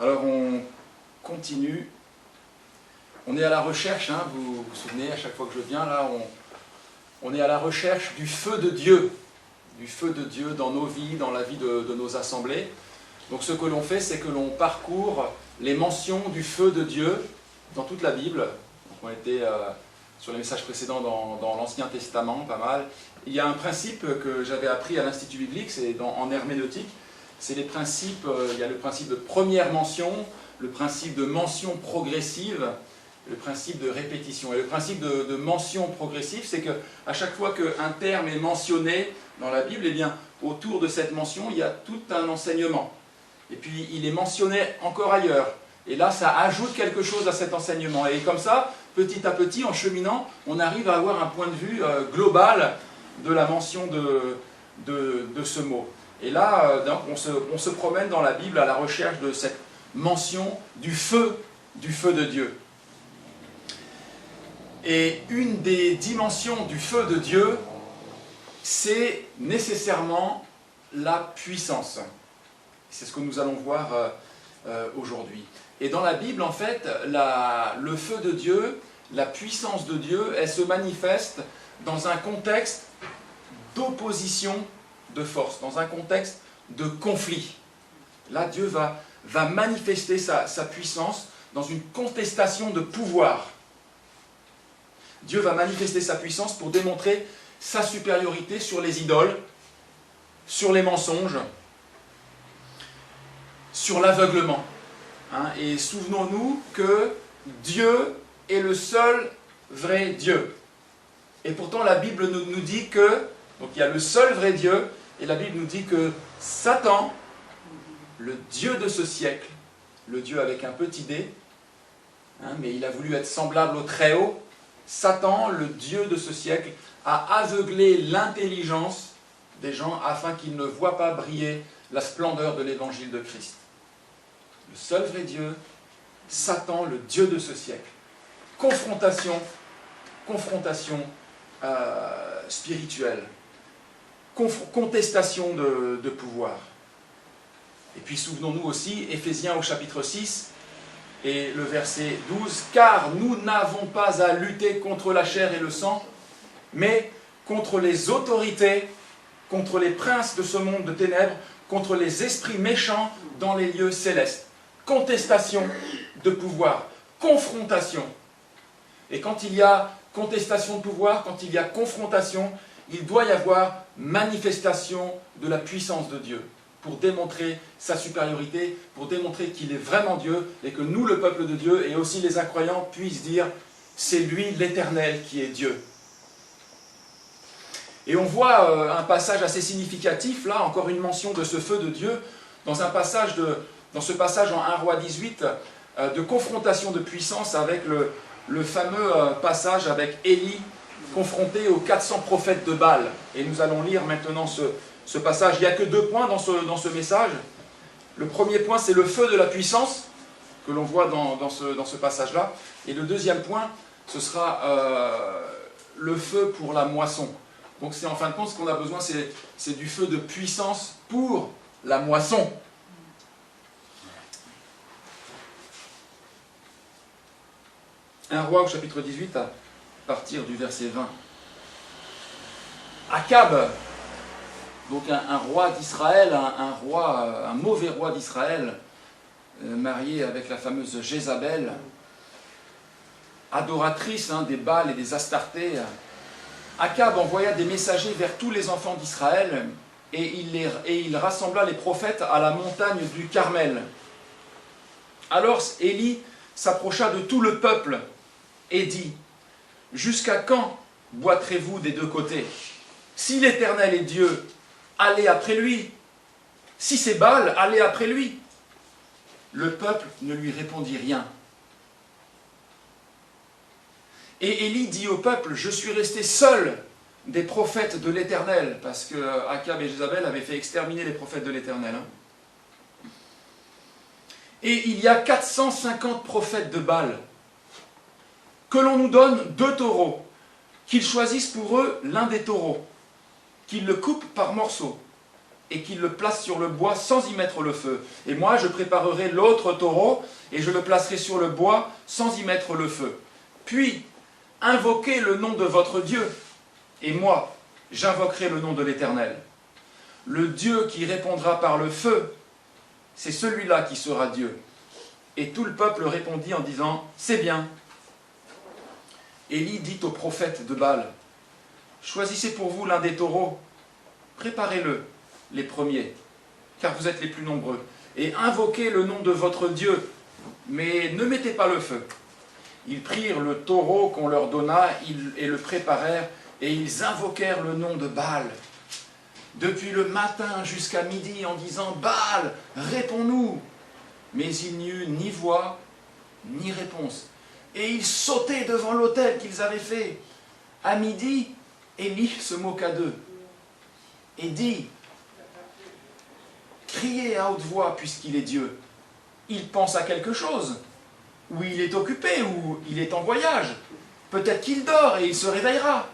Alors on continue. On est à la recherche, hein, vous vous souvenez, à chaque fois que je viens, là, on est à la recherche du feu de Dieu dans nos vies, dans la vie de nos assemblées. Donc ce que l'on fait, c'est que l'on parcourt les mentions du feu de Dieu dans toute la Bible. Donc on était sur les messages précédents dans l'Ancien Testament, pas mal. Il y a un principe que j'avais appris à l'Institut biblique, c'est en herméneutique. C'est les principes, il y a le principe de première mention, le principe de mention progressive, le principe de répétition. Et le principe de mention progressive, c'est qu'à chaque fois qu'un terme est mentionné dans la Bible, eh bien, autour de cette mention, il y a tout un enseignement. Et puis, il est mentionné encore ailleurs. Et là, ça ajoute quelque chose à cet enseignement. Et comme ça, petit à petit, en cheminant, on arrive à avoir un point de vue global de la mention de ce mot. Et là, on se promène dans la Bible à la recherche de cette mention du feu de Dieu. Et une des dimensions du feu de Dieu, c'est nécessairement la puissance. C'est ce que nous allons voir aujourd'hui. Et dans la Bible, en fait, le feu de Dieu, la puissance de Dieu, elle se manifeste dans un contexte d'opposition de force, dans un contexte de conflit. Là, Dieu va manifester sa puissance dans une contestation de pouvoir. Dieu va manifester sa puissance pour démontrer sa supériorité sur les idoles, sur les mensonges, sur l'aveuglement. Et souvenons-nous que Dieu est le seul vrai Dieu. Et pourtant la Bible nous dit que, donc il y a le seul vrai Dieu, et la Bible nous dit que Satan, le Dieu de ce siècle, le Dieu avec un petit d, mais il a voulu être semblable au Très-Haut, Satan, le Dieu de ce siècle, a aveuglé l'intelligence des gens afin qu'ils ne voient pas briller la splendeur de l'évangile de Christ. Le seul vrai Dieu, Satan, le Dieu de ce siècle. Confrontation spirituelle, contestation de pouvoir. Et puis souvenons-nous aussi, Éphésiens au chapitre 6, et le verset 12, « Car nous n'avons pas à lutter contre la chair et le sang, mais contre les autorités, contre les princes de ce monde de ténèbres, contre les esprits méchants dans les lieux célestes. » Contestation de pouvoir, confrontation. Et quand il y a contestation de pouvoir, quand il y a confrontation, il doit y avoir manifestation de la puissance de Dieu, pour démontrer sa supériorité, pour démontrer qu'il est vraiment Dieu, et que nous, le peuple de Dieu, et aussi les incroyants, puissent dire « c'est lui l'Éternel qui est Dieu ». Et on voit un passage assez significatif, là, encore une mention de ce feu de Dieu, dans ce passage en 1 Roi 18, de confrontation de puissance avec le fameux passage avec Élie, confronté aux 400 prophètes de Baal. Et nous allons lire maintenant ce passage. Il n'y a que 2 points dans ce message. Le premier point, c'est le feu de la puissance, que l'on voit dans ce passage-là. Et le deuxième point, ce sera le feu pour la moisson. Donc c'est en fin de compte, ce qu'on a besoin, c'est du feu de puissance pour la moisson. Un roi au chapitre 18, à partir du verset 20. Akab, donc un roi d'Israël, un mauvais roi d'Israël, marié avec la fameuse Jézabel, adoratrice des Baals et des Astartés. Akab envoya des messagers vers tous les enfants d'Israël et il rassembla les prophètes à la montagne du Carmel. Alors Élie s'approcha de tout le peuple et dit « Jusqu'à quand boiterez-vous des 2 côtés? Si l'Éternel est Dieu, allez après lui. Si c'est Baal, allez après lui. » Le peuple ne lui répondit rien. Et Élie dit au peuple « Je suis resté seul des prophètes de l'Éternel. » Parce que Akab et Jézabel avaient fait exterminer les prophètes de l'Éternel. Et il y a 450 prophètes de Baal. Que l'on nous donne 2 taureaux, qu'ils choisissent pour eux l'un des taureaux, qu'ils le coupent par morceaux, et qu'il le place sur le bois sans y mettre le feu. Et moi, je préparerai l'autre taureau, et je le placerai sur le bois sans y mettre le feu. Puis, invoquez le nom de votre Dieu, et moi, j'invoquerai le nom de l'Éternel. Le Dieu qui répondra par le feu, c'est celui-là qui sera Dieu. » Et tout le peuple répondit en disant, « C'est bien. » Élie dit aux prophètes de Baal, « Choisissez pour vous l'un des taureaux, préparez-le, les premiers, car vous êtes les plus nombreux, et invoquez le nom de votre Dieu, mais ne mettez pas le feu. » Ils prirent le taureau qu'on leur donna et le préparèrent, et ils invoquèrent le nom de Baal. Depuis le matin jusqu'à midi, en disant, « Baal, réponds-nous » Mais il n'y eut ni voix, ni réponse. Et ils sautaient devant l'autel qu'ils avaient fait. À midi, Élie se moqua d'eux et dit, « Criez à haute voix puisqu'il est Dieu. Il pense à quelque chose, ou il est occupé, ou il est en voyage. Peut-être qu'il dort et il se réveillera. »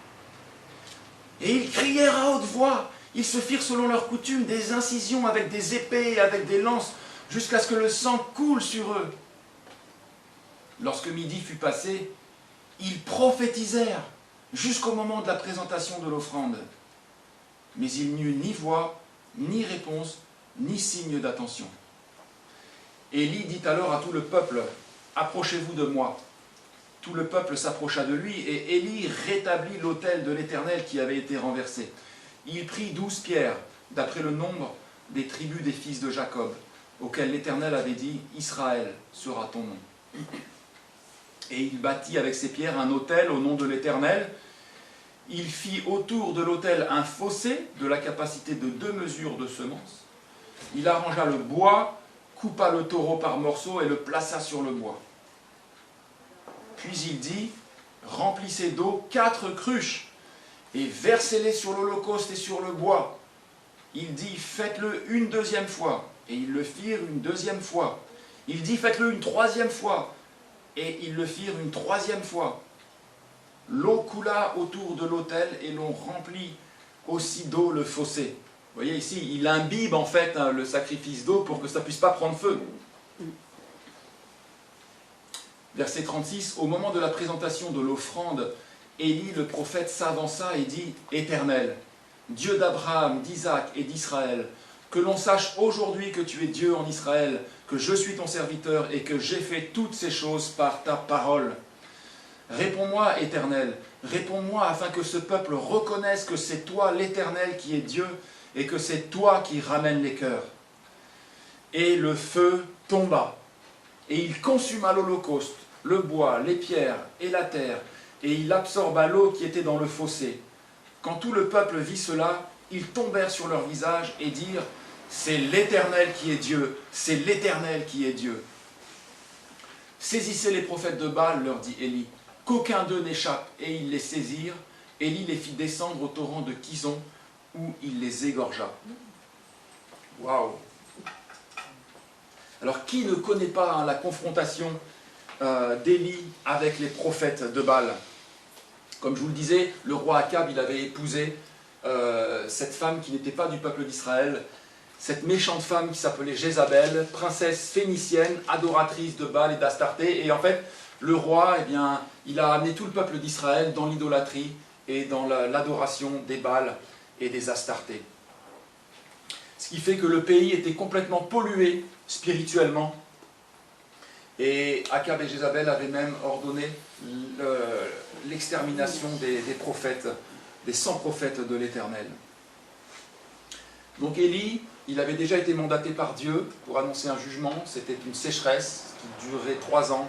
Et ils crièrent à haute voix. Ils se firent selon leur coutume des incisions avec des épées et avec des lances, jusqu'à ce que le sang coule sur eux. Lorsque midi fut passé, ils prophétisèrent jusqu'au moment de la présentation de l'offrande. Mais il n'y eut ni voix, ni réponse, ni signe d'attention. Élie dit alors à tout le peuple, « Approchez-vous de moi. » Tout le peuple s'approcha de lui, et Élie rétablit l'autel de l'Éternel qui avait été renversé. Il prit 12 pierres, d'après le nombre des tribus des fils de Jacob, auquel l'Éternel avait dit, « Israël sera ton nom. » Et il bâtit avec ces pierres un autel au nom de l'Éternel. Il fit autour de l'autel un fossé de la capacité de 2 mesures de semences. Il arrangea le bois, coupa le taureau par morceaux et le plaça sur le bois. Puis il dit, « Remplissez d'eau 4 cruches et versez-les sur l'holocauste et sur le bois. » Il dit, « Faites-le une 2e fois. » Et ils le firent une 2e fois. Il dit, « Faites-le une 3e fois. » Et ils le firent une 3e fois. L'eau coula autour de l'autel et l'on remplit aussi d'eau le fossé. Vous voyez ici, il imbibe en fait le sacrifice d'eau pour que ça ne puisse pas prendre feu. Verset 36, au moment de la présentation de l'offrande, Élie le prophète s'avança et dit, « Éternel, Dieu d'Abraham, d'Isaac et d'Israël, que l'on sache aujourd'hui que tu es Dieu en Israël, que je suis ton serviteur et que j'ai fait toutes ces choses par ta parole. Réponds-moi, Éternel, réponds-moi afin que ce peuple reconnaisse que c'est toi l'Éternel qui est Dieu et que c'est toi qui ramènes les cœurs. » Et le feu tomba, et il consuma l'holocauste, le bois, les pierres et la terre, et il absorba l'eau qui était dans le fossé. Quand tout le peuple vit cela, ils tombèrent sur leur visage et dirent, « C'est l'Éternel qui est Dieu, c'est l'Éternel qui est Dieu. » Saisissez les prophètes de Baal, leur dit Élie, qu'aucun d'eux n'échappe, et ils les saisirent. Élie les fit descendre au torrent de Kison, où il les égorgea. Waouh! Alors, qui ne connaît pas la confrontation d'Élie avec les prophètes de Baal? Comme je vous le disais, le roi Akab, il avait épousé cette femme qui n'était pas du peuple d'Israël, cette méchante femme qui s'appelait Jézabel, princesse phénicienne, adoratrice de Baal et d'Astarté. Et en fait, le roi, eh bien, il a amené tout le peuple d'Israël dans l'idolâtrie et dans l'adoration des Baals et des Astartés. Ce qui fait que le pays était complètement pollué spirituellement. Et Akab et Jézabel avaient même ordonné l'extermination des prophètes, des 100 prophètes de l'Éternel. Donc Élie, il avait déjà été mandaté par Dieu pour annoncer un jugement. C'était une sécheresse qui durait 3 ans.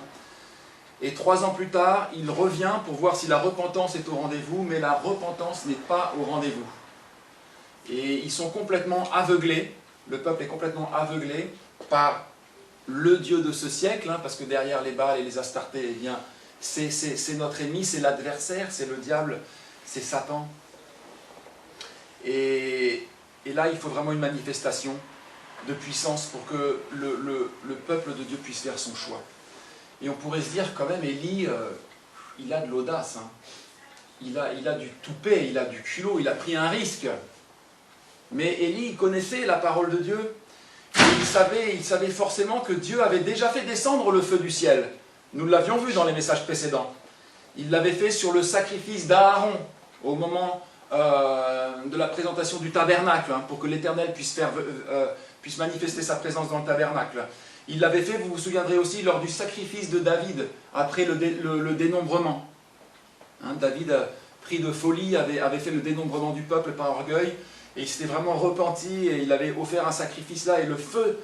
Et 3 ans plus tard, il revient pour voir si la repentance est au rendez-vous, mais la repentance n'est pas au rendez-vous. Et ils sont complètement aveuglés, le peuple est complètement aveuglé par le Dieu de ce siècle, parce que derrière les Baals et les Astartés, eh bien, c'est notre ennemi, c'est l'adversaire, c'est le diable, c'est Satan. Et là, il faut vraiment une manifestation de puissance pour que le peuple de Dieu puisse faire son choix. Et on pourrait se dire quand même, Élie, il a de l'audace, hein. Il a du toupet, il a du culot, il a pris un risque. Mais Élie connaissait la parole de Dieu. Et il savait forcément que Dieu avait déjà fait descendre le feu du ciel. Nous l'avions vu dans les messages précédents. Il l'avait fait sur le sacrifice d'Aaron, au moment de la présentation du tabernacle, hein, pour que l'Éternel puisse manifester sa présence dans le tabernacle. Il l'avait fait, vous vous souviendrez aussi, lors du sacrifice de David, après le dénombrement. Hein, David, pris de folie, avait fait le dénombrement du peuple par orgueil, et il s'était vraiment repenti, et il avait offert un sacrifice là, et le feu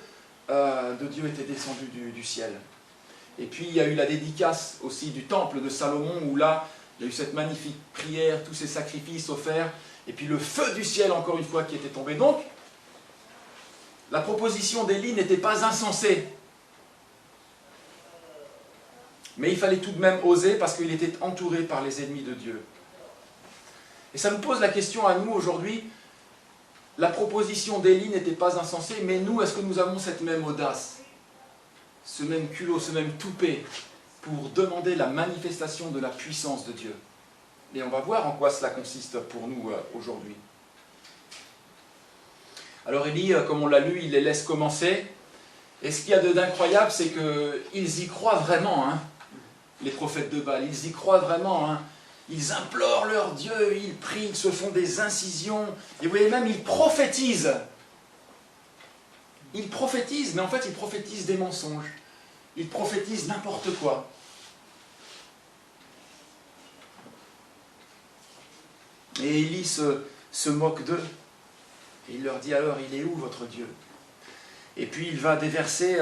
de Dieu était descendu du ciel. Et puis il y a eu la dédicace aussi du temple de Salomon, où là, il y a eu cette magnifique prière, tous ces sacrifices offerts, et puis le feu du ciel, encore une fois, qui était tombé. Donc, la proposition d'Élie n'était pas insensée. Mais il fallait tout de même oser, parce qu'il était entouré par les ennemis de Dieu. Et ça nous pose la question à nous aujourd'hui, la proposition d'Élie n'était pas insensée, mais nous, est-ce que nous avons cette même audace, ce même culot, ce même toupet, pour demander la manifestation de la puissance de Dieu? Et on va voir en quoi cela consiste pour nous aujourd'hui. Alors Élie, comme on l'a lu, il les laisse commencer. Et ce qu'il y a d'incroyable, c'est qu'ils y croient vraiment, hein, les prophètes de Baal. Ils y croient vraiment. Hein. Ils implorent leur Dieu, ils prient, ils se font des incisions. Et vous voyez même, ils prophétisent. Ils prophétisent, mais en fait, ils prophétisent des mensonges. Ils prophétisent n'importe quoi. Et Élie se moque d'eux. Et il leur dit alors, il est où votre Dieu? Et puis il va déverser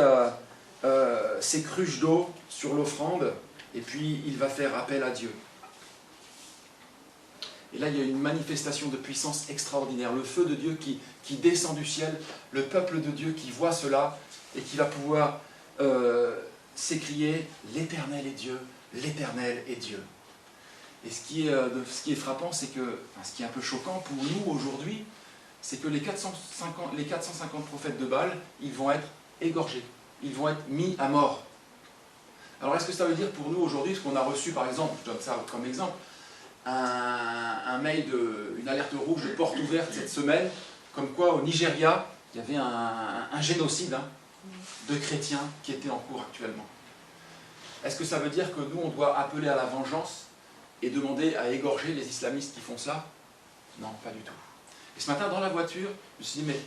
ses cruches d'eau sur l'offrande, et puis il va faire appel à Dieu. Et là il y a une manifestation de puissance extraordinaire, le feu de Dieu qui descend du ciel, le peuple de Dieu qui voit cela, et qui va pouvoir s'écrier « L'Éternel est Dieu, l'Éternel est Dieu ». Et ce qui est frappant, c'est que, ce qui est un peu choquant pour nous aujourd'hui, c'est que les 450 prophètes de Baal, ils vont être égorgés, ils vont être mis à mort. Alors est-ce que ça veut dire pour nous aujourd'hui, ce qu'on a reçu par exemple, je donne ça comme exemple, un mail, une alerte rouge de porte ouverte cette semaine, comme quoi au Nigeria, il y avait un génocide de chrétiens qui était en cours actuellement. Est-ce que ça veut dire que nous, on doit appeler à la vengeance et demander à égorger les islamistes qui font cela? Non, pas du tout. Et ce matin, dans la voiture, je me suis dit, mais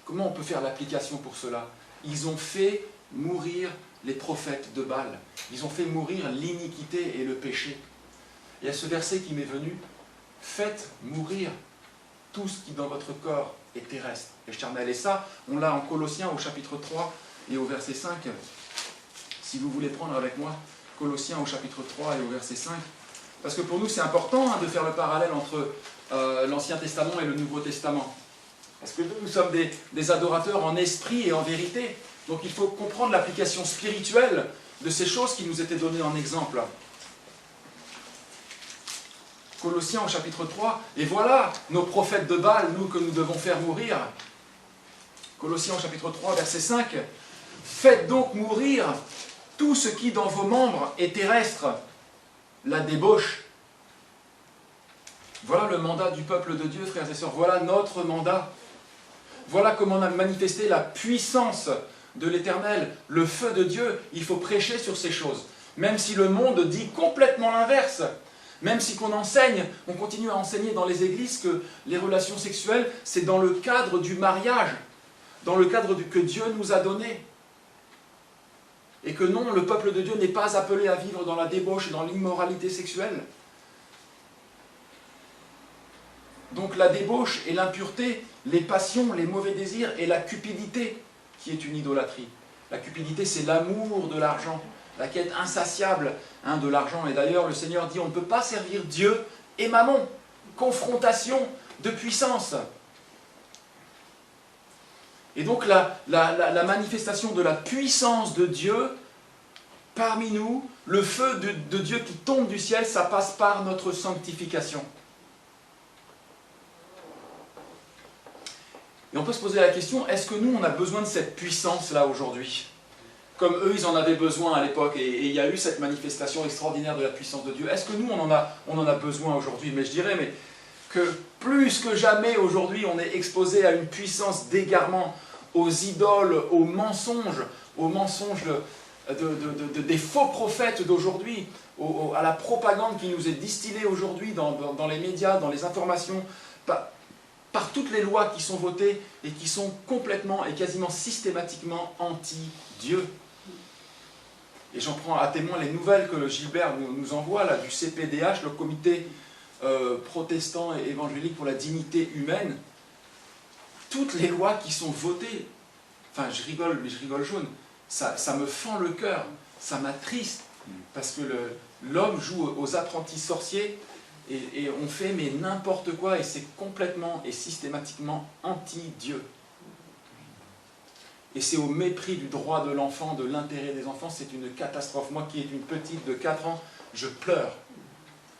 comment on peut faire l'application pour cela? Ils ont fait mourir les prophètes de Baal. Ils ont fait mourir l'iniquité et le péché. Il y a ce verset qui m'est venu, « Faites mourir tout ce qui dans votre corps est terrestre et charnel ». Et ça, on l'a en Colossiens au chapitre 3 et au verset 5. Si vous voulez prendre avec moi, Colossiens au chapitre 3 et au verset 5. Parce que pour nous, c'est important de faire le parallèle entre l'Ancien Testament et le Nouveau Testament. Parce que nous sommes des adorateurs en esprit et en vérité. Donc il faut comprendre l'application spirituelle de ces choses qui nous étaient données en exemple. Colossiens au chapitre 3, et voilà nos prophètes de Baal, nous, que nous devons faire mourir. Colossiens au chapitre 3, verset 5. Faites donc mourir tout ce qui dans vos membres est terrestre, la débauche. Voilà le mandat du peuple de Dieu, frères et sœurs. Voilà notre mandat. Voilà comment on a manifesté la puissance de l'Éternel, le feu de Dieu. Il faut prêcher sur ces choses. Même si le monde dit complètement l'inverse. Même si on continue à enseigner dans les églises que les relations sexuelles, c'est dans le cadre du mariage, dans le cadre que Dieu nous a donné. Et que non, le peuple de Dieu n'est pas appelé à vivre dans la débauche et dans l'immoralité sexuelle. Donc la débauche et l'impureté, les passions, les mauvais désirs et la cupidité qui est une idolâtrie. La cupidité, c'est l'amour de l'argent, la quête insatiable de l'argent. Et d'ailleurs, le Seigneur dit, on ne peut pas servir Dieu et Mammon. Confrontation de puissance. Et donc la manifestation de la puissance de Dieu parmi nous, le feu de Dieu qui tombe du ciel, ça passe par notre sanctification. Et on peut se poser la question, est-ce que nous, on a besoin de cette puissance-là aujourd'hui? Comme eux, ils en avaient besoin à l'époque, et il y a eu cette manifestation extraordinaire de la puissance de Dieu. Est-ce que nous, on en a besoin aujourd'hui? Mais je dirais que Plus que jamais aujourd'hui, on est exposé à une puissance d'égarement, aux idoles, aux mensonges des faux prophètes d'aujourd'hui, à la propagande qui nous est distillée aujourd'hui dans les médias, dans les informations, par toutes les lois qui sont votées et qui sont complètement et quasiment systématiquement anti-Dieu. Et j'en prends à témoin les nouvelles que le Gilbert nous envoie, là, du CPDH, le comité protestant et évangélique pour la dignité humaine. Toutes les lois qui sont votées, enfin je rigole, mais je rigole jaune, ça me fend le cœur, ça m'attriste, parce que l'homme joue aux apprentis sorciers, et on fait mais n'importe quoi, et c'est complètement et systématiquement anti-Dieu. Et c'est au mépris du droit de l'enfant, de l'intérêt des enfants, c'est une catastrophe. Moi qui est une petite de 4 ans, je pleure.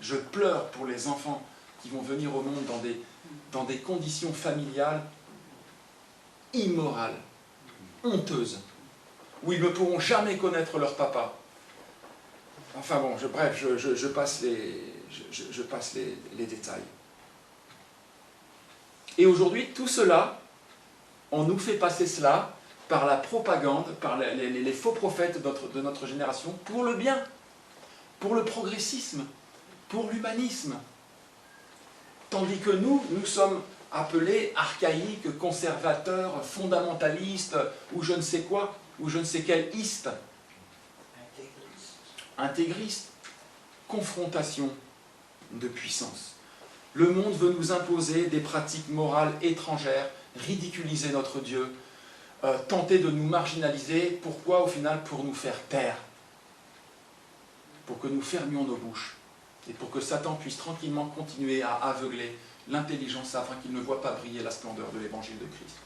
Je pleure pour les enfants qui vont venir au monde dans des conditions familiales immorales, honteuses, où ils ne pourront jamais connaître leur papa. Enfin bon, bref, je passe les détails. Et aujourd'hui, tout cela, on nous fait passer cela par la propagande, par les faux prophètes de notre génération, pour le bien, pour le progressisme, pour l'humanisme. Tandis que nous sommes appelés archaïques, conservateurs, fondamentalistes, ou je ne sais quoi, ou je ne sais quel iste. Intégriste. Confrontation de puissance. Le monde veut nous imposer des pratiques morales étrangères, ridiculiser notre Dieu, tenter de nous marginaliser. Pourquoi au final? Pour nous faire taire. Pour que nous fermions nos bouches. Et pour que Satan puisse tranquillement continuer à aveugler l'intelligence afin qu'il ne voit pas briller la splendeur de l'évangile de Christ.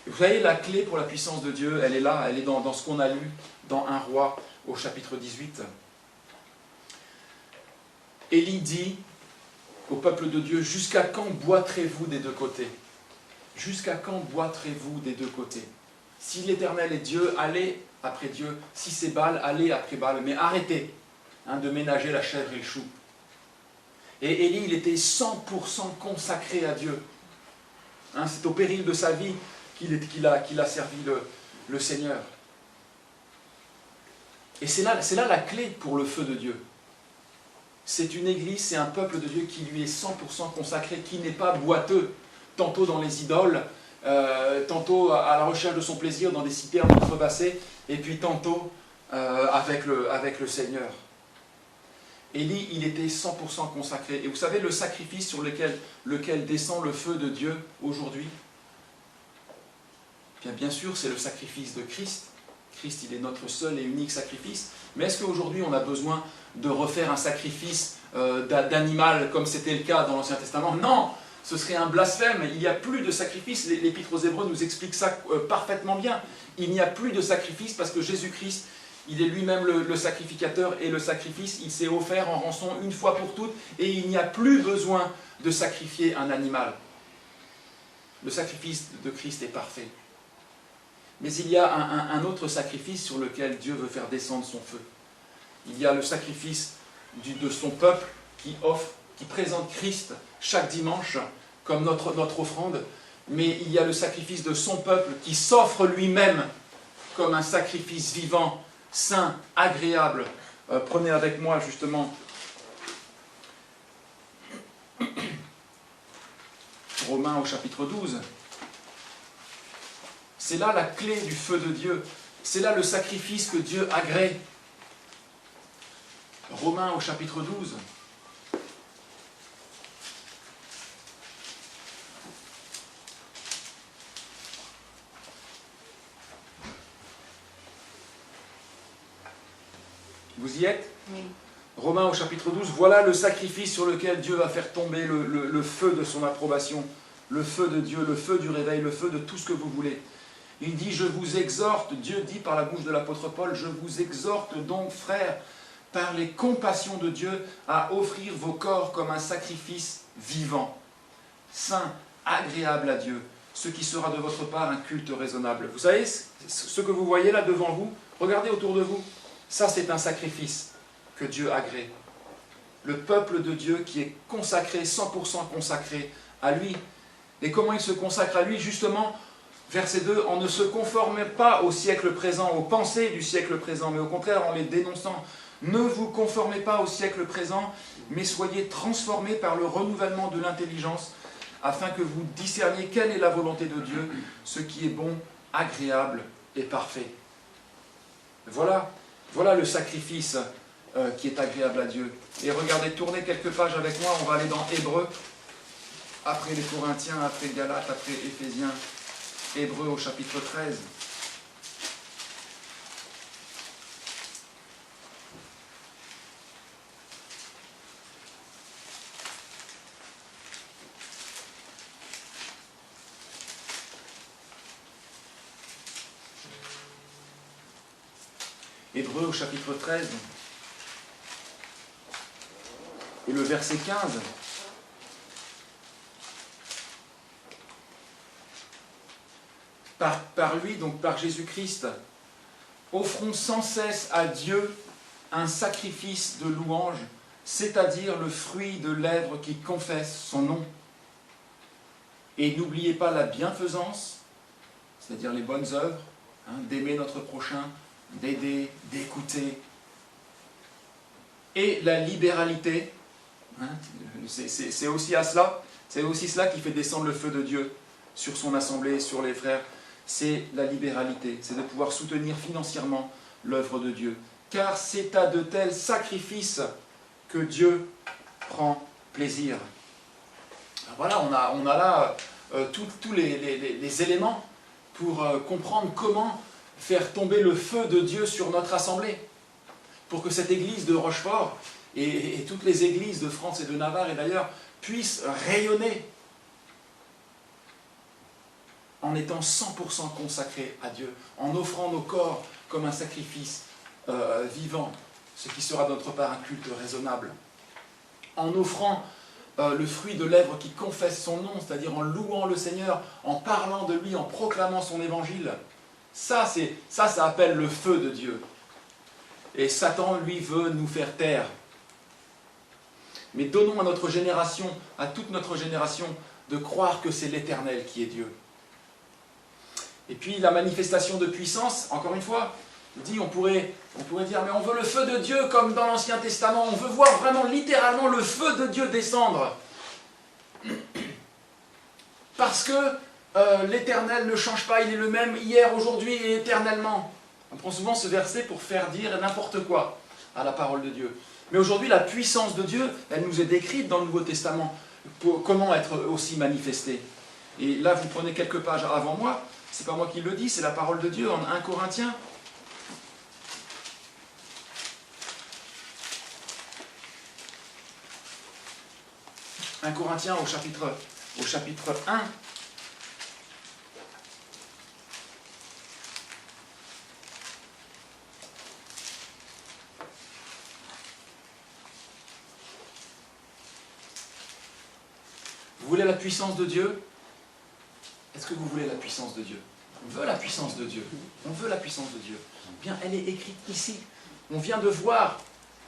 Et vous savez, la clé pour la puissance de Dieu, elle est là, elle est dans ce qu'on a lu dans 1 Roi au chapitre 18. Élie dit au peuple de Dieu, jusqu'à quand boiterez-vous des deux côtés? Jusqu'à quand boiterez-vous des deux côtés? Si l'Éternel est Dieu, allez après Dieu. Si c'est Baal, allez après Baal. Mais arrêtez de ménager la chèvre et le chou. Et Élie, il était 100% consacré à Dieu. C'est au péril de sa vie qu'il a servi le Seigneur. Et c'est là la clé pour le feu de Dieu. C'est une église, c'est un peuple de Dieu qui lui est 100% consacré, qui n'est pas boiteux, tantôt dans les idoles, tantôt à la recherche de son plaisir dans des citernes contrebassées, et puis tantôt avec le Seigneur. Élie, il était 100% consacré. Et vous savez, le sacrifice sur lequel descend le feu de Dieu aujourd'hui, bien sûr, c'est le sacrifice de Christ. Christ, il est notre seul et unique sacrifice. Mais est-ce qu'aujourd'hui, on a besoin de refaire un sacrifice d'animal comme c'était le cas dans l'Ancien Testament? Non, ce serait un blasphème. Il n'y a plus de sacrifice. L'Épître aux Hébreux nous explique ça parfaitement bien. Il n'y a plus de sacrifice parce que Jésus-Christ, il est lui-même le sacrificateur et le sacrifice, il s'est offert en rançon une fois pour toutes et il n'y a plus besoin de sacrifier un animal. Le sacrifice de Christ est parfait. Mais il y a un autre sacrifice sur lequel Dieu veut faire descendre son feu. Il y a le sacrifice de son peuple qui présente Christ chaque dimanche comme notre offrande, mais il y a le sacrifice de son peuple qui s'offre lui-même comme un sacrifice vivant, saint, agréable. Prenez avec moi justement Romains au chapitre 12. C'est là la clé du feu de Dieu. C'est là le sacrifice que Dieu agrée. Romains au chapitre 12. Vous y êtes? Oui. Romains au chapitre 12. Voilà le sacrifice sur lequel Dieu va faire tomber le feu de son approbation. Le feu de Dieu, le feu du réveil, le feu de tout ce que vous voulez. Il dit, je vous exhorte, Dieu dit par la bouche de l'apôtre Paul, je vous exhorte donc, frères, par les compassions de Dieu, à offrir vos corps comme un sacrifice vivant, saint, agréable à Dieu, ce qui sera de votre part un culte raisonnable. Vous savez, ce que vous voyez là devant vous, regardez autour de vous, ça c'est un sacrifice que Dieu agrée. le peuple de Dieu qui est consacré, 100% consacré à lui. Et comment il se consacre à lui? Justement, verset 2, en ne se conformant pas au siècle présent, aux pensées du siècle présent, mais au contraire en les dénonçant. Ne vous conformez pas au siècle présent, mais soyez transformés par le renouvellement de l'intelligence, afin que vous discerniez quelle est la volonté de Dieu, ce qui est bon, agréable et parfait. Voilà le sacrifice qui est agréable à Dieu. Et regardez, tournez quelques pages avec moi, on va aller dans Hébreux, après les Corinthiens, après Galates, après Éphésiens, Hébreux au chapitre 13. Hébreux au chapitre 13 et le verset 15. Par lui, donc par Jésus-Christ, offrons sans cesse à Dieu un sacrifice de louange, c'est-à-dire le fruit de lèvres qui confessent son nom. Et n'oubliez pas la bienfaisance, c'est-à-dire les bonnes œuvres, d'aimer notre prochain, d'aider, d'écouter, et la libéralité, c'est aussi cela qui fait descendre le feu de Dieu sur son assemblée, sur les frères, c'est la libéralité, c'est de pouvoir soutenir financièrement l'œuvre de Dieu, car c'est à de tels sacrifices que Dieu prend plaisir. Alors voilà, on a là tous les éléments pour comprendre comment faire tomber le feu de Dieu sur notre assemblée, pour que cette église de Rochefort et toutes les églises de France et de Navarre et d'ailleurs puissent rayonner en étant 100% consacrés à Dieu, en offrant nos corps comme un sacrifice vivant, ce qui sera de notre part un culte raisonnable, en offrant le fruit de lèvres qui confessent son nom, c'est-à-dire en louant le Seigneur, en parlant de lui, en proclamant son évangile. Ça appelle le feu de Dieu. Et Satan, lui, veut nous faire taire. Mais donnons à notre génération, à toute notre génération, de croire que c'est l'Éternel qui est Dieu. Et puis la manifestation de puissance, encore une fois, on pourrait dire, mais on veut le feu de Dieu comme dans l'Ancien Testament, on veut voir vraiment littéralement le feu de Dieu descendre. Parce que l'Éternel ne change pas, il est le même hier, aujourd'hui et éternellement. On prend souvent ce verset pour faire dire n'importe quoi à la parole de Dieu. Mais aujourd'hui, la puissance de Dieu, elle nous est décrite dans le Nouveau Testament. Pour comment être aussi manifestée. Et là, vous prenez quelques pages avant moi, c'est pas moi qui le dis, c'est la parole de Dieu en 1 Corinthiens. 1 Corinthiens au chapitre 1. Vous voulez la puissance de Dieu? Est-ce que vous voulez la puissance de Dieu? On veut la puissance de Dieu. On veut la puissance de Dieu. Bien, elle est écrite ici. On vient de voir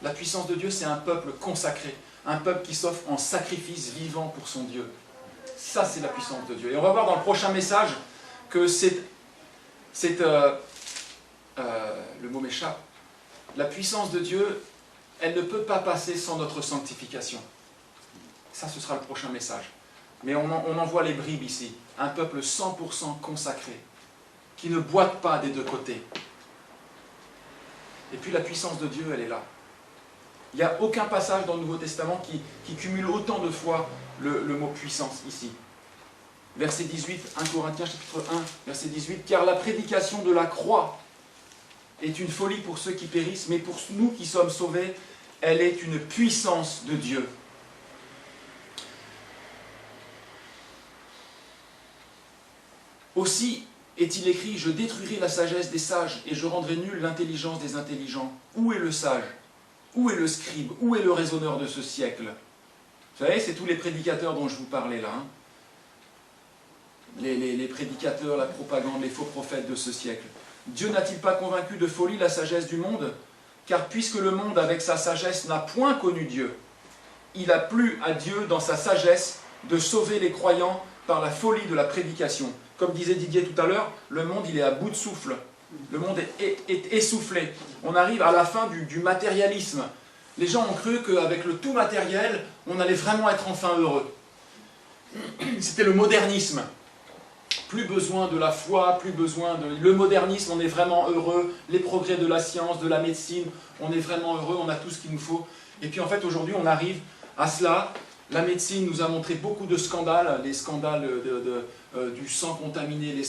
la puissance de Dieu, c'est un peuple consacré. Un peuple qui s'offre en sacrifice vivant pour son Dieu. Ça, c'est la puissance de Dieu. Et on va voir dans le prochain message que le mot m'échappe. La puissance de Dieu, elle ne peut pas passer sans notre sanctification. Ça, ce sera le prochain message. Mais on en voit les bribes ici. Un peuple 100% consacré, qui ne boite pas des deux côtés. Et puis la puissance de Dieu, elle est là. Il n'y a aucun passage dans le Nouveau Testament qui cumule autant de fois le mot puissance ici. Verset 18, 1 Corinthiens chapitre 1, verset 18, « Car la prédication de la croix est une folie pour ceux qui périssent, mais pour nous qui sommes sauvés, elle est une puissance de Dieu. » Aussi est-il écrit, « Je détruirai la sagesse des sages et je rendrai nulle l'intelligence des intelligents. » Où est le sage? Où est le scribe? Où est le raisonneur de ce siècle? Vous savez, c'est tous les prédicateurs dont je vous parlais là. Les prédicateurs, la propagande, les faux prophètes de ce siècle. Dieu n'a-t-il pas convaincu de folie la sagesse du monde? Car puisque le monde, avec sa sagesse, n'a point connu Dieu, il a plu à Dieu dans sa sagesse de sauver les croyants par la folie de la prédication. Comme disait Didier tout à l'heure, le monde il est à bout de souffle. Le monde est essoufflé. On arrive à la fin du matérialisme. Les gens ont cru qu'avec le tout matériel, on allait vraiment être enfin heureux. C'était le modernisme. Plus besoin de la foi, plus besoin de... Le modernisme, on est vraiment heureux. Les progrès de la science, de la médecine, on est vraiment heureux, on a tout ce qu'il nous faut. Et puis en fait, aujourd'hui, on arrive à cela. La médecine nous a montré beaucoup de scandales, les scandales du sang contaminé,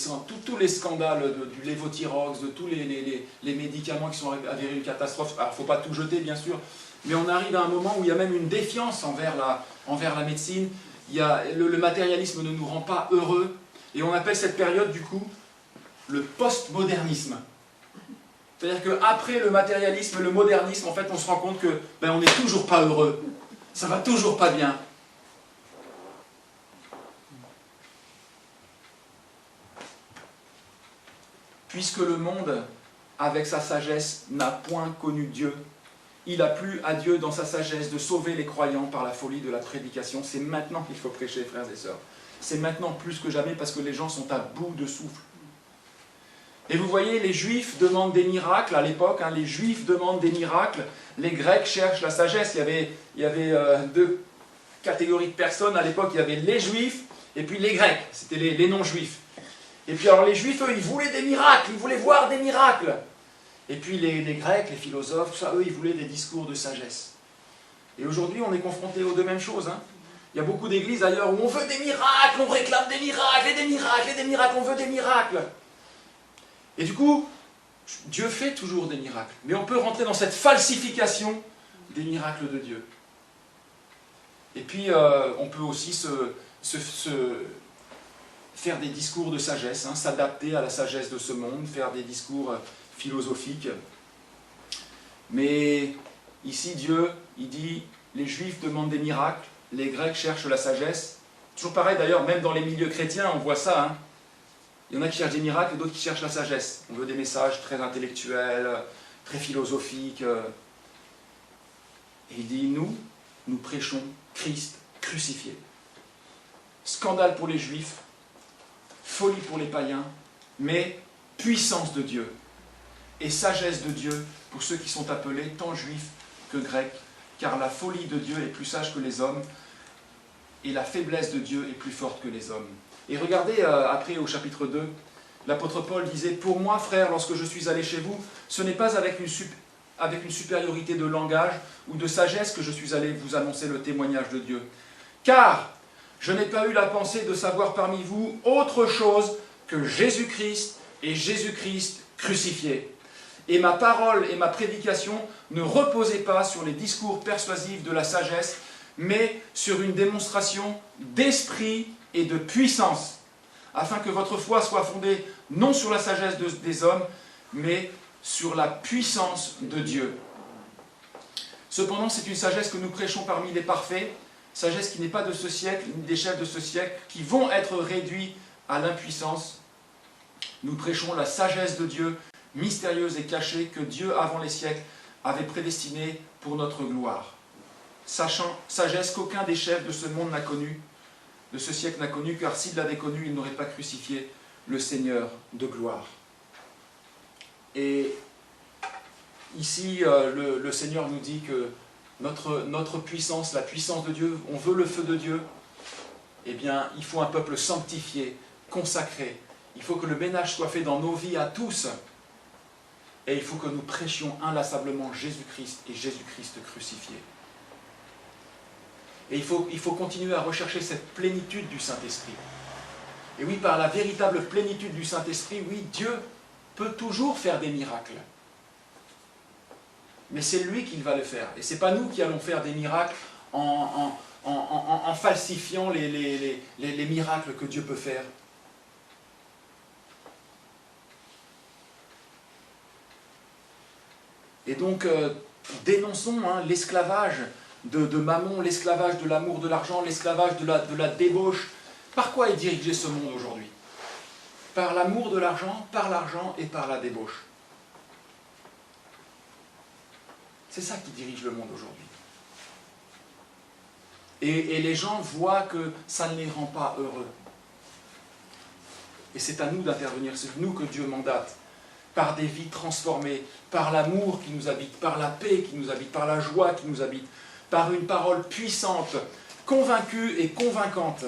tous les scandales du lévothyrox, de tous les médicaments qui sont avérés une catastrophe. Alors, il ne faut pas tout jeter, bien sûr, mais on arrive à un moment où il y a même une défiance envers la médecine. Le matérialisme ne nous rend pas heureux, et on appelle cette période, du coup, le postmodernisme. C'est-à-dire qu'après le matérialisme et le modernisme, en fait, on se rend compte que on n'est toujours pas heureux. Ça va toujours pas bien. Puisque le monde, avec sa sagesse, n'a point connu Dieu, il a plu à Dieu dans sa sagesse de sauver les croyants par la folie de la prédication. C'est maintenant qu'il faut prêcher, frères et sœurs. C'est maintenant plus que jamais parce que les gens sont à bout de souffle. Et vous voyez, les Juifs demandent des miracles à l'époque, les Juifs demandent des miracles, les Grecs cherchent la sagesse. Il y avait deux catégories de personnes à l'époque, il y avait les Juifs et puis les Grecs, c'était les non-Juifs. Et puis alors les Juifs, eux, ils voulaient des miracles, ils voulaient voir des miracles. Et puis les Grecs, les philosophes, tout ça, eux, ils voulaient des discours de sagesse. Et aujourd'hui, on est confronté aux deux mêmes choses. Il y a beaucoup d'églises ailleurs où on veut des miracles, on réclame des miracles, et des miracles, et des miracles, on veut des miracles. Et du coup, Dieu fait toujours des miracles. Mais on peut rentrer dans cette falsification des miracles de Dieu. Et puis, on peut aussi faire des discours de sagesse, s'adapter à la sagesse de ce monde, faire des discours philosophiques. Mais ici, Dieu, il dit, les Juifs demandent des miracles, les Grecs cherchent la sagesse. Toujours pareil d'ailleurs, même dans les milieux chrétiens, on voit ça. Il y en a qui cherchent des miracles et d'autres qui cherchent la sagesse. On veut des messages très intellectuels, très philosophiques. Et il dit, nous prêchons Christ crucifié. Scandale pour les Juifs, folie pour les païens, mais puissance de Dieu et sagesse de Dieu pour ceux qui sont appelés tant juifs que grecs, car la folie de Dieu est plus sage que les hommes et la faiblesse de Dieu est plus forte que les hommes. Et regardez après au chapitre 2, l'apôtre Paul disait « Pour moi, frères, lorsque je suis allé chez vous, ce n'est pas avec une supériorité de langage ou de sagesse que je suis allé vous annoncer le témoignage de Dieu. Car je n'ai pas eu la pensée de savoir parmi vous autre chose que Jésus-Christ et Jésus-Christ crucifié. Et ma parole et ma prédication ne reposaient pas sur les discours persuasifs de la sagesse, mais sur une démonstration d'esprit et de puissance, afin que votre foi soit fondée non sur la sagesse des hommes, mais sur la puissance de Dieu. Cependant, c'est une sagesse que nous prêchons parmi les parfaits, sagesse qui n'est pas de ce siècle, ni des chefs de ce siècle, qui vont être réduits à l'impuissance. Nous prêchons la sagesse de Dieu, mystérieuse et cachée, que Dieu, avant les siècles, avait prédestinée pour notre gloire. Sagesse qu'aucun des chefs de ce monde n'a connue, de ce siècle n'a connue, car s'il l'avait connue, il n'aurait pas crucifié le Seigneur de gloire. Et ici, le Seigneur nous dit que notre puissance, la puissance de Dieu, on veut le feu de Dieu, eh bien, il faut un peuple sanctifié, consacré. Il faut que le ménage soit fait dans nos vies à tous. Et il faut que nous prêchions inlassablement Jésus-Christ et Jésus-Christ crucifié. Et il faut continuer à rechercher cette plénitude du Saint-Esprit. Et oui, par la véritable plénitude du Saint-Esprit, oui, Dieu peut toujours faire des miracles. Mais c'est lui qui va le faire. Et ce n'est pas nous qui allons faire des miracles en falsifiant les miracles que Dieu peut faire. Et donc, dénonçons l'esclavage de Mammon, l'esclavage de l'amour de l'argent, l'esclavage de la débauche. Par quoi est dirigé ce monde aujourd'hui? Par l'amour de l'argent et par la débauche. C'est ça qui dirige le monde aujourd'hui. Et les gens voient que ça ne les rend pas heureux. Et c'est à nous d'intervenir, c'est nous que Dieu mandate, par des vies transformées, par l'amour qui nous habite, par la paix qui nous habite, par la joie qui nous habite, par une parole puissante, convaincue et convaincante,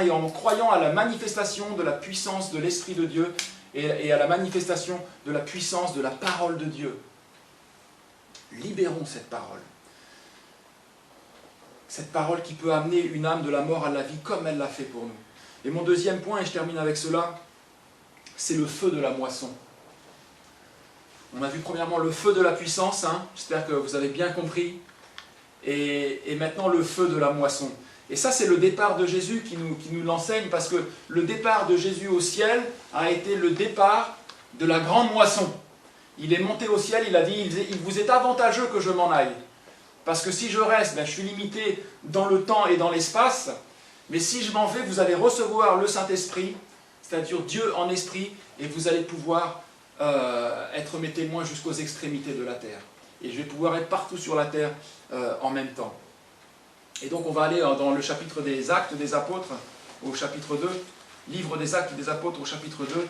et en croyant à la manifestation de la puissance de l'Esprit de Dieu et à la manifestation de la puissance de la parole de Dieu. Libérons cette parole. Cette parole qui peut amener une âme de la mort à la vie comme elle l'a fait pour nous. Et mon deuxième point, et je termine avec cela, c'est le feu de la moisson. On a vu premièrement le feu de la puissance, j'espère que vous avez bien compris, et maintenant le feu de la moisson. Et ça c'est le départ de Jésus qui nous l'enseigne, parce que le départ de Jésus au ciel a été le départ de la grande moisson. Il est monté au ciel, il a dit, il vous est avantageux que je m'en aille. Parce que si je reste, je suis limité dans le temps et dans l'espace, mais si je m'en vais, vous allez recevoir le Saint-Esprit, c'est-à-dire Dieu en esprit, et vous allez pouvoir être mes témoins jusqu'aux extrémités de la terre. Et je vais pouvoir être partout sur la terre en même temps. Et donc on va aller dans le chapitre des Actes des Apôtres, au chapitre 2, livre des Actes des Apôtres au chapitre 2.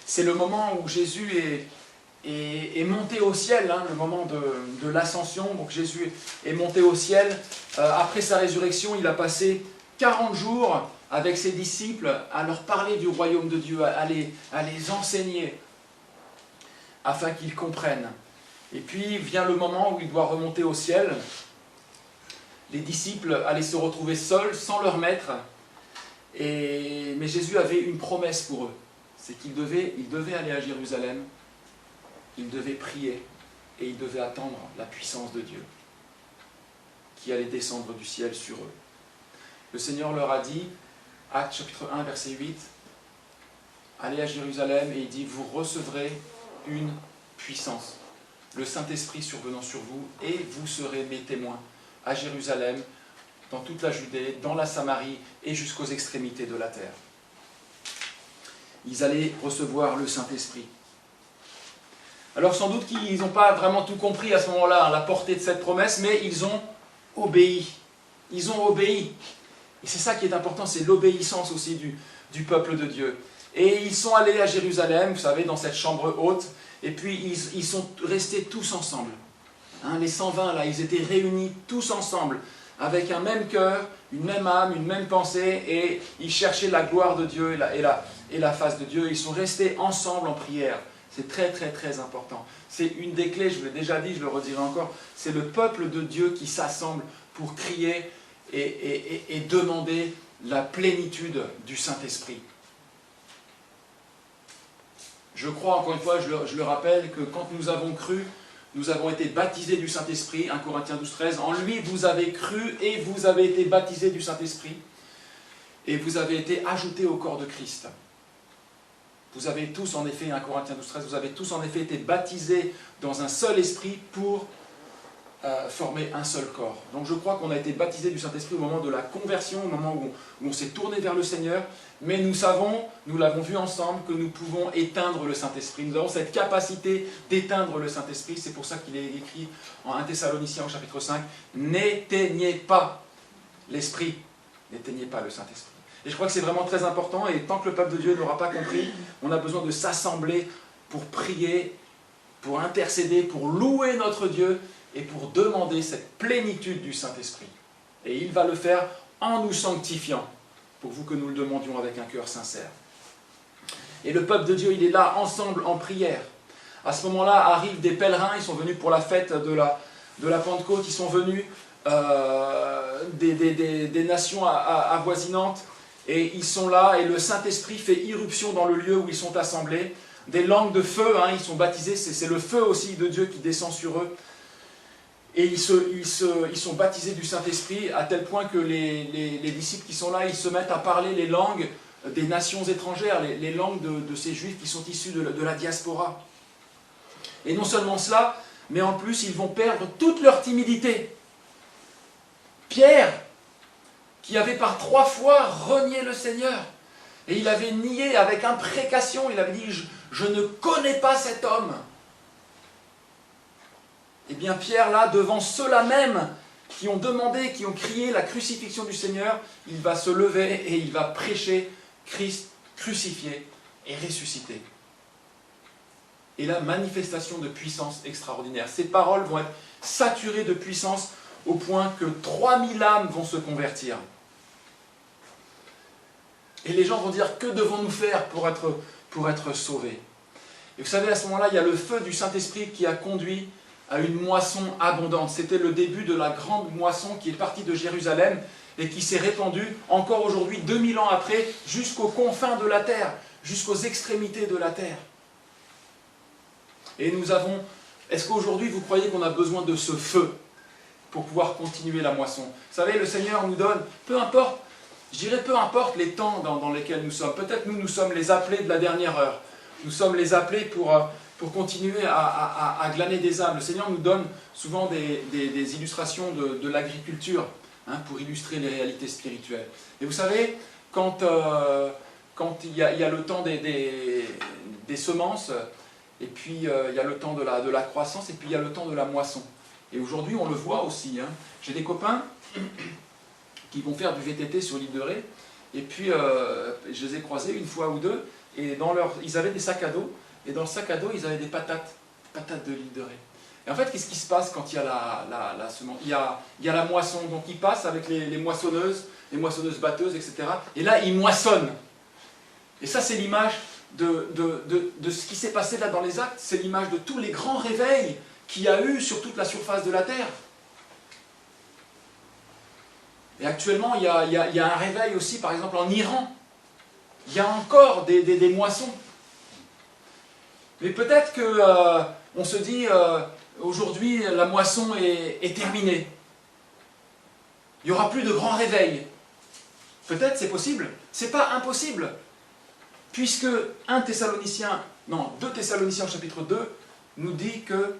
C'est le moment où Jésus est monté au ciel, le moment de l'ascension. Donc Jésus est monté au ciel. Après sa résurrection, il a passé 40 jours avec ses disciples à leur parler du royaume de Dieu, à les enseigner, afin qu'ils comprennent. Et puis vient le moment où il doit remonter au ciel. Les disciples allaient se retrouver seuls, sans leur maître. Mais Jésus avait une promesse pour eux. C'est qu'ils devaient aller à Jérusalem, ils devaient prier et ils devaient attendre la puissance de Dieu qui allait descendre du ciel sur eux. Le Seigneur leur a dit, Actes chapitre 1, verset 8, allez à Jérusalem et il dit, vous recevrez une puissance, le Saint-Esprit survenant sur vous, et vous serez mes témoins à Jérusalem, dans toute la Judée, dans la Samarie et jusqu'aux extrémités de la terre. Ils allaient recevoir le Saint-Esprit. Alors sans doute qu'ils n'ont pas vraiment tout compris à ce moment-là, la portée de cette promesse, mais ils ont obéi. Ils ont obéi. Et c'est ça qui est important, c'est l'obéissance aussi du peuple de Dieu. Et ils sont allés à Jérusalem, vous savez, dans cette chambre haute, et puis ils sont restés tous ensemble. Les 120 là, ils étaient réunis tous ensemble, avec un même cœur, une même âme, une même pensée, et ils cherchaient la gloire de Dieu et la face de Dieu. Ils sont restés ensemble en prière. C'est très très très important. C'est une des clés, je vous l'ai déjà dit, je le redirai encore, c'est le peuple de Dieu qui s'assemble pour crier et demander la plénitude du Saint-Esprit. Je crois, encore une fois, je le rappelle, que quand nous avons cru, nous avons été baptisés du Saint-Esprit, 1 Corinthiens 12, 13. En lui, vous avez cru et vous avez été baptisés du Saint-Esprit. Et vous avez été ajoutés au corps de Christ. Vous avez tous, en effet, 1 Corinthiens 12, 13, vous avez tous, en effet, été baptisés dans un seul esprit pour former un seul corps. Donc je crois qu'on a été baptisés du Saint-Esprit au moment de la conversion, au moment où on s'est tourné vers le Seigneur. Mais nous savons, nous l'avons vu ensemble, que nous pouvons éteindre le Saint-Esprit. Nous avons cette capacité d'éteindre le Saint-Esprit. C'est pour ça qu'il est écrit en 1 Thessaloniciens au chapitre 5, « N'éteignez pas l'Esprit, n'éteignez pas le Saint-Esprit ». Et je crois que c'est vraiment très important, et tant que le peuple de Dieu n'aura pas compris, on a besoin de s'assembler pour prier, pour intercéder, pour louer notre Dieu, et pour demander cette plénitude du Saint-Esprit. Et il va le faire en nous sanctifiant, pour vous que nous le demandions avec un cœur sincère. Et le peuple de Dieu, il est là ensemble en prière. À ce moment-là arrivent des pèlerins, ils sont venus pour la fête de la Pentecôte, ils sont venus des nations avoisinantes, et ils sont là, et le Saint-Esprit fait irruption dans le lieu où ils sont assemblés. Des langues de feu, ils sont baptisés, c'est le feu aussi de Dieu qui descend sur eux. Et ils sont baptisés du Saint-Esprit à tel point que les disciples qui sont là, ils se mettent à parler les langues des nations étrangères, les langues de ces Juifs qui sont issus de la diaspora. Et non seulement cela, mais en plus ils vont perdre toute leur timidité. Pierre, qui avait par 3 fois renié le Seigneur, et il avait nié avec imprécation, il avait dit « Je ne connais pas cet homme ». Eh bien Pierre, là, devant ceux-là même qui ont demandé, qui ont crié la crucifixion du Seigneur, il va se lever et il va prêcher Christ crucifié et ressuscité. Et là, manifestation de puissance extraordinaire. Ces paroles vont être saturées de puissance au point que 3000 âmes vont se convertir. Et les gens vont dire, que devons-nous faire pour être sauvés? Et vous savez, à ce moment-là, il y a le feu du Saint-Esprit qui a conduit à une moisson abondante. C'était le début de la grande moisson qui est partie de Jérusalem et qui s'est répandue encore aujourd'hui, 2000 ans après, jusqu'aux confins de la terre, jusqu'aux extrémités de la terre. Et nous avons... Est-ce qu'aujourd'hui, vous croyez qu'on a besoin de ce feu pour pouvoir continuer la moisson? Vous savez, le Seigneur nous donne, peu importe, je dirais peu importe les temps dans lesquels nous sommes. Peut-être nous sommes les appelés de la dernière heure. Nous sommes les appelés pour continuer à glaner des âmes. Le Seigneur nous donne souvent des illustrations de l'agriculture, hein, pour illustrer les réalités spirituelles. Et vous savez, quand il y a le temps des semences, et puis il y a le temps de la croissance, et puis il y a le temps de la moisson. Et aujourd'hui, on le voit aussi. Hein. J'ai des copains qui vont faire du VTT sur l'île de Ré, et puis je les ai croisés une fois ou deux, et ils avaient des sacs à dos, et dans le sac à dos, ils avaient des patates de l'île de Ré. Et en fait, qu'est-ce qui se passe quand il y a la semence? Il y a la moisson, donc ils passent avec les moissonneuses batteuses, etc. Et là, ils moissonnent. Et ça, c'est l'image de ce qui s'est passé là dans les Actes, c'est l'image de tous les grands réveils qu'il y a eu sur toute la surface de la terre. Et actuellement, il y a un réveil aussi, par exemple, en Iran. Il y a encore des moissons. Mais peut-être qu'on se dit, aujourd'hui, la moisson est terminée. Il n'y aura plus de grands réveils. Peut-être, c'est possible. C'est pas impossible. Puisque 2 Thessaloniciens au chapitre 2 nous dit que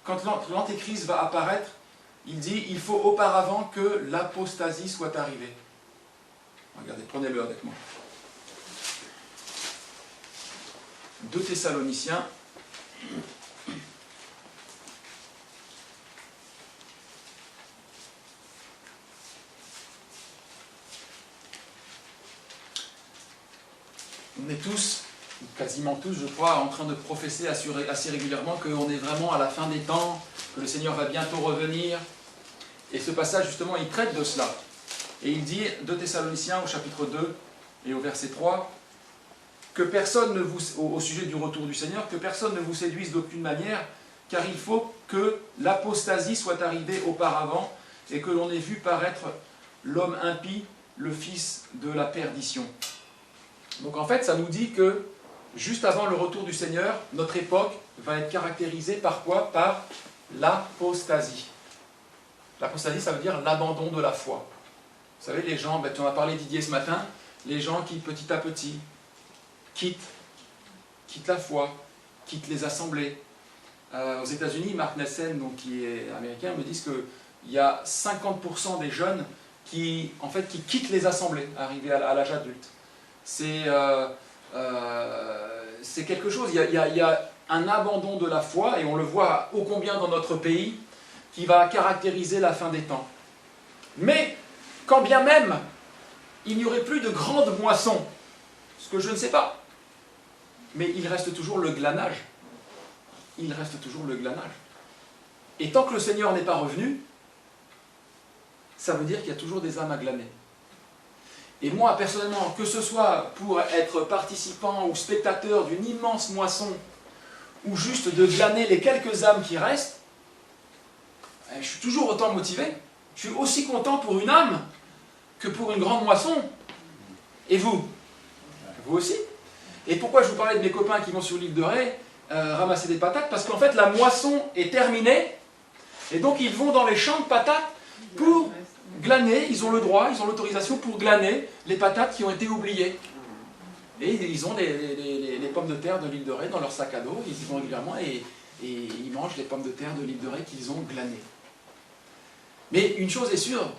quand l'Antéchrist va apparaître, il dit, il faut auparavant que l'apostasie soit arrivée. Regardez, prenez-le avec moi. 2 Thessaloniciens. On est tous, quasiment tous, je crois, en train de professer assez régulièrement qu'on est vraiment à la fin des temps, que le Seigneur va bientôt revenir. Et ce passage, justement, il traite de cela. Et il dit, 2 Thessaloniciens au chapitre 2 et au verset 3, que personne ne vous, au sujet du retour du Seigneur, que personne ne vous séduise d'aucune manière, car il faut que l'apostasie soit arrivée auparavant et que l'on ait vu paraître l'homme impie, le fils de la perdition. Donc en fait, ça nous dit que juste avant le retour du Seigneur, notre époque va être caractérisée par quoi? Par l'apostasie. L'apostasie, ça veut dire l'abandon de la foi. Vous savez, les gens, tu en as parlé Didier ce matin, les gens qui petit à petit quittent la foi, quittent les assemblées. Aux États-Unis, Mark Nelson, donc, qui est américain, me dit qu'il y a 50% des jeunes qui quittent les assemblées, arrivés à l'âge adulte. C'est quelque chose, il y a un abandon de la foi, et on le voit ô combien dans notre pays, qui va caractériser la fin des temps. Mais, quand bien même, il n'y aurait plus de grandes moissons, ce que je ne sais pas, mais il reste toujours le glanage. Il reste toujours le glanage. Et tant que le Seigneur n'est pas revenu, ça veut dire qu'il y a toujours des âmes à glaner. Et moi, personnellement, que ce soit pour être participant ou spectateur d'une immense moisson, ou juste de glaner les quelques âmes qui restent, je suis toujours autant motivé. Je suis aussi content pour une âme que pour une grande moisson. Et vous? Vous aussi? Et pourquoi je vous parlais de mes copains qui vont sur l'île de Ré ramasser des patates? Parce qu'en fait, la moisson est terminée, et donc ils vont dans les champs de patates pour glaner, ils ont le droit, ils ont l'autorisation pour glaner les patates qui ont été oubliées. Et ils ont les pommes de terre de l'île de Ré dans leur sac à dos, ils y vont régulièrement et ils mangent les pommes de terre de l'île de Ré qu'ils ont glanées. Mais une chose est sûre,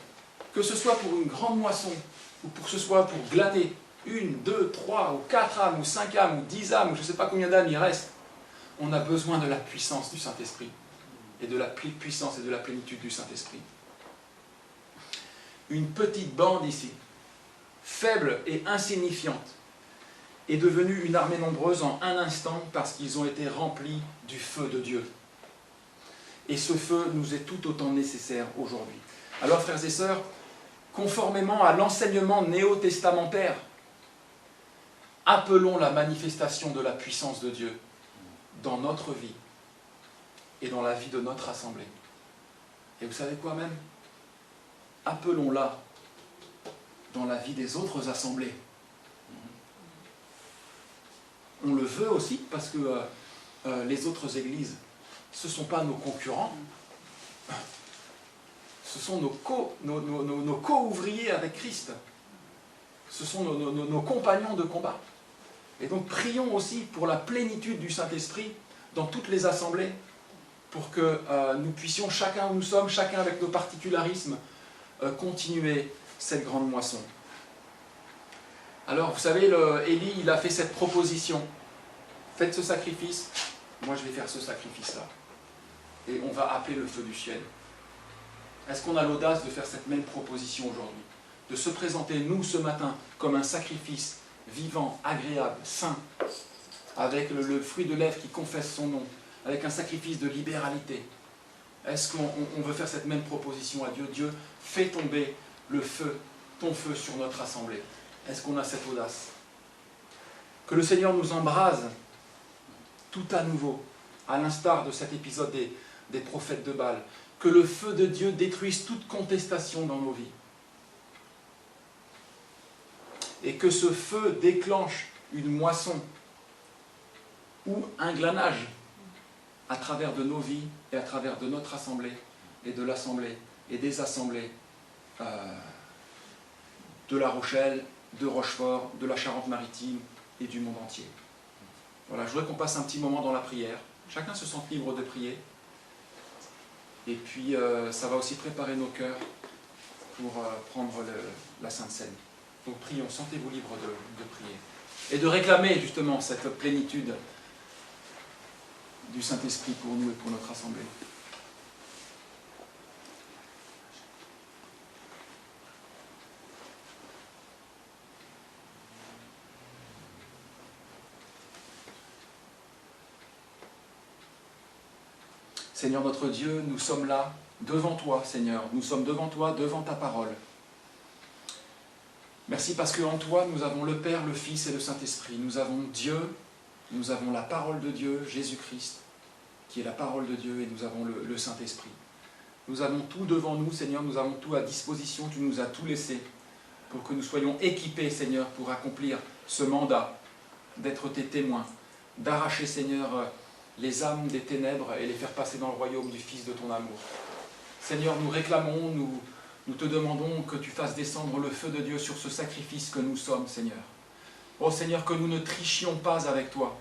que ce soit pour une grande moisson, ou que ce soit pour glaner 1, 2, 3, ou 4 âmes, ou 5 âmes, ou 10 âmes, ou je ne sais pas combien d'âmes il reste, on a besoin de la puissance du Saint-Esprit. et de la puissance et de la plénitude du Saint-Esprit. Une petite bande ici, faible et insignifiante, est devenue une armée nombreuse en un instant parce qu'ils ont été remplis du feu de Dieu. Et ce feu nous est tout autant nécessaire aujourd'hui. Alors, frères et sœurs, conformément à l'enseignement néo-testamentaire, appelons la manifestation de la puissance de Dieu dans notre vie et dans la vie de notre assemblée. Et vous savez quoi même? Appelons-la dans la vie des autres assemblées. On le veut aussi parce que les autres églises, ce ne sont pas nos concurrents, ce sont nos co-ouvriers avec Christ, ce sont nos compagnons de combat. Et donc prions aussi pour la plénitude du Saint-Esprit dans toutes les assemblées, pour que nous puissions, chacun où nous sommes, chacun avec nos particularismes, continuer cette grande moisson. Alors, vous savez, Élie, il a fait cette proposition. Faites ce sacrifice, moi je vais faire ce sacrifice-là. Et on va appeler le feu du ciel. Est-ce qu'on a l'audace de faire cette même proposition aujourd'hui? De se présenter, nous, ce matin, comme un sacrifice vivant, agréable, saint, avec le fruit de lèvres qui confesse son nom, avec un sacrifice de libéralité. Est-ce qu'on veut faire cette même proposition à Dieu? Dieu, fais tomber le feu, ton feu sur notre assemblée. Est-ce qu'on a cette audace? Que le Seigneur nous embrase tout à nouveau, à l'instar de cet épisode des prophètes de Baal. Que le feu de Dieu détruise toute contestation dans nos vies. Et que ce feu déclenche une moisson ou un glanage à travers de nos vies et à travers de notre assemblée et de l'assemblée et des assemblées de La Rochelle, de Rochefort, de la Charente-Maritime et du monde entier. Voilà, je voudrais qu'on passe un petit moment dans la prière. Chacun se sente libre de prier. Et puis, ça va aussi préparer nos cœurs pour prendre la Sainte Seine. Donc prions, sentez-vous libre de prier. Et de réclamer justement cette plénitude du Saint-Esprit pour nous et pour notre assemblée. Seigneur notre Dieu, nous sommes là, devant toi, Seigneur. Nous sommes devant toi, devant ta parole. Merci parce qu'en toi, nous avons le Père, le Fils et le Saint-Esprit. Nous avons Dieu, nous avons la parole de Dieu, Jésus-Christ, qui est la parole de Dieu, et nous avons le Saint-Esprit. Nous avons tout devant nous, Seigneur, nous avons tout à disposition, tu nous as tout laissé, pour que nous soyons équipés, Seigneur, pour accomplir ce mandat, d'être tes témoins, d'arracher, Seigneur, les âmes des ténèbres et les faire passer dans le royaume du Fils de ton amour. Seigneur, nous réclamons, nous te demandons que tu fasses descendre le feu de Dieu sur ce sacrifice que nous sommes, Seigneur. Oh Seigneur, que nous ne trichions pas avec toi,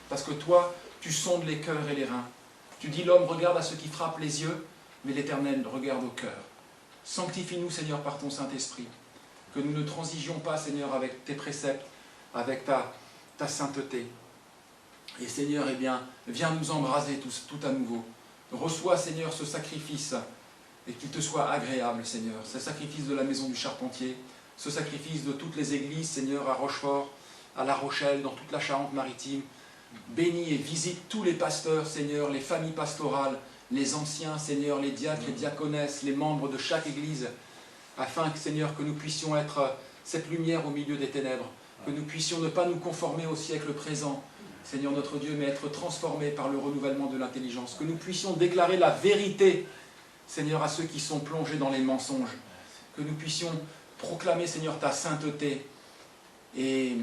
parce que toi, tu sondes les cœurs et les reins. Tu dis, l'homme regarde à ce qui frappe les yeux, mais l'Éternel regarde au cœur. Sanctifie-nous, Seigneur, par ton Saint-Esprit, que nous ne transigions pas, Seigneur, avec tes préceptes, avec ta sainteté. Et Seigneur, eh bien, viens nous embraser tout à nouveau. Reçois, Seigneur, ce sacrifice, et qu'il te soit agréable, Seigneur. Ce sacrifice de la maison du Charpentier, ce sacrifice de toutes les églises, Seigneur, à Rochefort, à La Rochelle, dans toute la Charente-Maritime. Bénis et visite tous les pasteurs, Seigneur, les familles pastorales, les anciens, Seigneur, les diacres et diaconesses, les membres de chaque église, afin que, Seigneur, que nous puissions être cette lumière au milieu des ténèbres, que nous puissions ne pas nous conformer au siècle présent, Seigneur notre Dieu, mais être transformés par le renouvellement de l'intelligence, que nous puissions déclarer la vérité, Seigneur, à ceux qui sont plongés dans les mensonges, que nous puissions proclamer, Seigneur, ta sainteté, et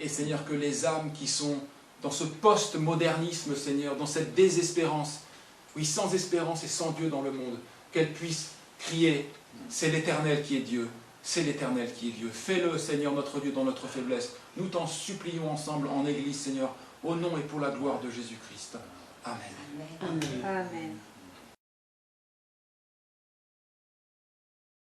Seigneur, que les âmes qui sont dans ce post-modernisme, Seigneur, dans cette désespérance, oui, sans espérance et sans Dieu dans le monde, qu'elles puissent crier, c'est l'Éternel qui est Dieu, c'est l'Éternel qui est Dieu. Fais-le, Seigneur notre Dieu, dans notre faiblesse. Nous t'en supplions ensemble en Église, Seigneur, au nom et pour la gloire de Jésus-Christ. Amen. Amen. Amen.